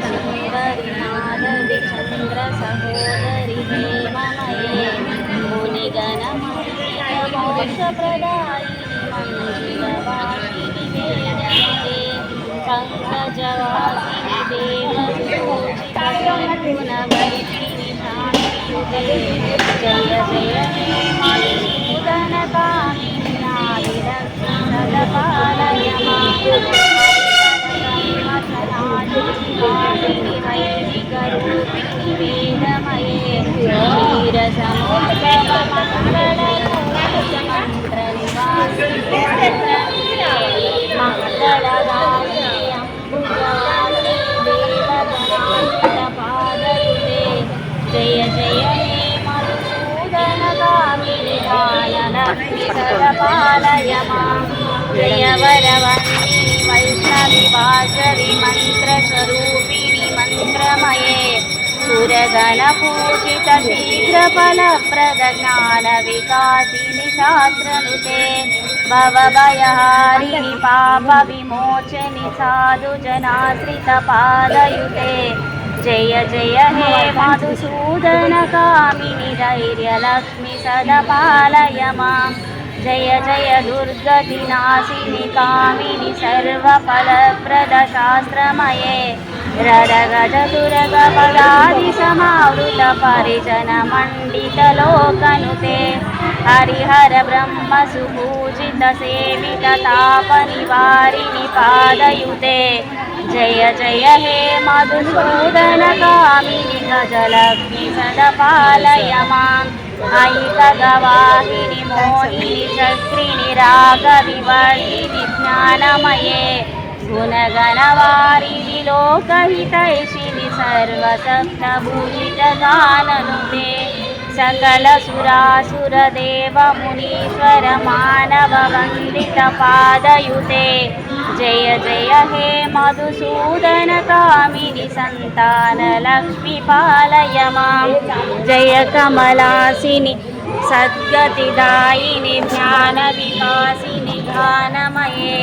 सुंदरी माधवी चंद्र सहोदरी हेममये मुनिगणमण्डित मोक्षप्रदायिनि मंजिलवासिनि वेदमये पंकजवासिनि देवसूचित गुणवर्षिणि शान्तियुते जय जय हे मधुसूदनकामिनि नारिरक्षि सदपालय मां वैदिकरूपिणि वेदमये क्षीरसमुद्भवमङ्गलरूपमन्त्रनिवासिनि मङ्गलदायिनि अम्बुजवासिनि देवगणान्वितपादयुते जय जय हे मधुसूदनकामिनि दानलक्ष्मि सदपालय मां जय वरवन्दिनि वैष्णवि वासवि मन्त्रस्वरूपिणि मन्त्रमये सुरगणपूजित शीघ्रफलप्रद ज्ञानविकासिनि शास्त्रनुते भवभयहारिणि पापविमोचनि साधुजनाश्रितपादयुते जय जय हे मधुसूदनकामिनि धैर्यलक्ष्मि सदपालय मां जय जय दुर्गतिनाशिनि कामिनि सर्वफलप्रद शास्त्रमये ररगजसुरगपदादिसमावृत परिजनमण्डितलोकनुते हरिहर ब्रह्म सुपूजित सेवित तापनिवारिणि पादयुते जय जय हे मधुसूदनकामिनि गजलक्ष्मि सदपालय मां ऐकगवाहिनि मोहिनि चक्रिणि रागविवर्धिनि ज्ञानमये गुणगणवारिणि लोकहितैषिणि सर्वसप्तभुजितगाननुते सकलसुरासुरदेवमुनीश्वर मानववन्दितपादयुते जय जय हे मधुसूदनकामिनि सन्तानलक्ष्मि पालय मां जय कमलासिनि सद्गतिदायिनि ज्ञानविकासिनि गानमये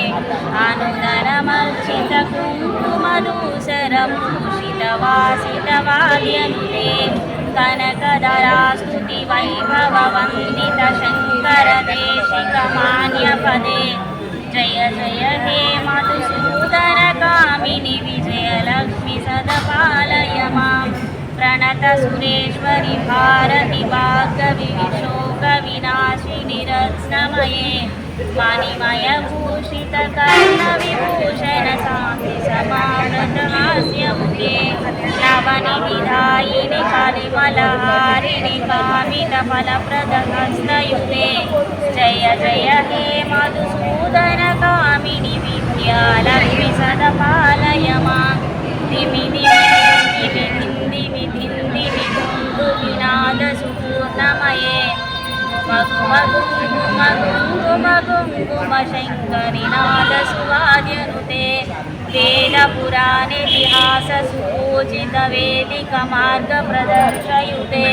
अनुदरमर्चितकुङ्कुमधूसरभूषितवासितवाद्यनुते कनकधरास्तुति वैभववन्दित शङ्करदेशिकमान्यपदे जय जय हे मधुसूदनकामिनि विजयलक्ष्मि सदपालय मां प्रणतसुरेश्वरि भारति भार्गवि विशोकविनाशिनि रत्नमये मणिमयभूषितकर्णविभूषण शान्तिसमावृतहास्यमुखे नवनिधिदायिनि कलिमलहारिणि कामितफलप्रदहस्तयुते जय जय हे मधुसूदनकामिनि विद्यालक्ष्मि सदपालय मां दिमि विनादसुपूर्णमये कुङ्कुमशङ्करिनादसुवाद्यनुते वेदपुराणेतिहाससुपूजितवेदिकमार्गप्रदर्शयुते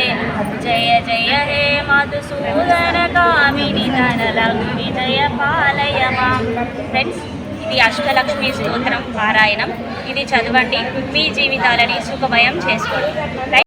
जय जय हे मधुसूदनकामिनि धनलक्ष्मि जय पालय मां फ्रेंड्स ఇది అష్టలక్ష్మి స్తోత్రం పారాయణం ఇది చదవండి మీ జీవితాలని సుఖమయం చేసుకోండి।